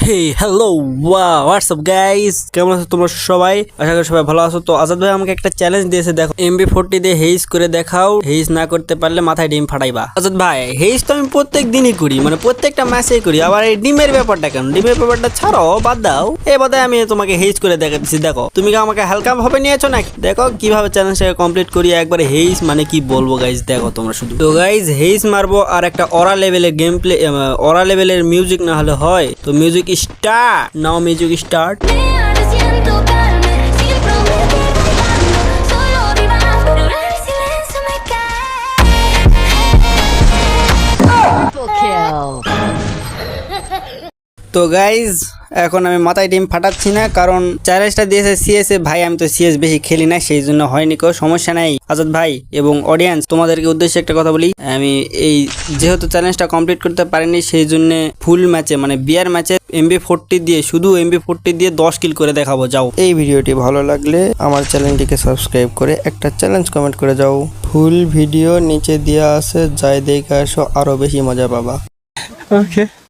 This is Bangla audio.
হে হ্যালো হোয়াটসঅ্যাপ গাইস, কেমন আছো তোমরা সবাই? আশা করি সবাই ভালো আছো। তো আজাদ ভাই আমাকে একটা চ্যালেঞ্জ দিয়েছে, দেখো MB40 দিয়ে হেইজ করে দেখাও, হেইজ না করতে পারলে মাথায় ডিম ফাটাইবা। আজাদ ভাই, হেইজ তো আমি প্রত্যেক দিনই করি, মানে প্রত্যেকটা ম্যাচেই করি, আবার এই ডিমের ব্যাপারটা কেন? ডিমের ব্যাপারটা ছাড়ো, বাদ দাও। এবারে আমি তোমাকে হেইজ করে দেখাচ্ছি, দেখো তুমি কি আমাকে হালকা ভাবে নিয়েছো নাকি? দেখো কিভাবে চ্যালেঞ্জটাকে কমপ্লিট করি একবারে। হেইজ মানে কি বলবো গাইস, দেখো তোমরা শুধু। তো গাইস হেইজ মারবো আর একটা অরা লেভেলের গেম প্লে, অরা লেভেলের মিউজিক না হলে হয়। তো music start now, music start. Ahora siento calma, sigue prometiendo tanto, solo vivas, pero el silencio me তো গাইজ এখন আমি মাথায় ডিম ফাটাচ্ছি না, কারণ চ্যালেঞ্জটা দিয়েছে সিএস এ। ভাই আমি তো সিএস বেশি খেলি না, সেই জন্য হয়নি। কেউ সমস্যা নাই আজাদ ভাই এবং অডিয়েন্স, তোমাদেরকে উদ্দেশ্যে একটা কথা বলি। আমি এই যেহেতু চ্যালেঞ্জটা কমপ্লিট করতে পারিনি, সেই জন্য ফুল ম্যাচে মানে বিয়ার ম্যাচে MB40 দিয়ে, শুধু MB40 দিয়ে 10 কিল করে দেখাবো। যাও। এই ভিডিওটি ভালো লাগলে আমার চ্যানেলটিকে সাবস্ক্রাইব করে একটা চ্যালেঞ্জ কমেন্ট করে যাও। ফুল ভিডিও নিচে দেওয়া আছে, যাই দেখে আসো, আরো বেশি মজা পাবা। Okay.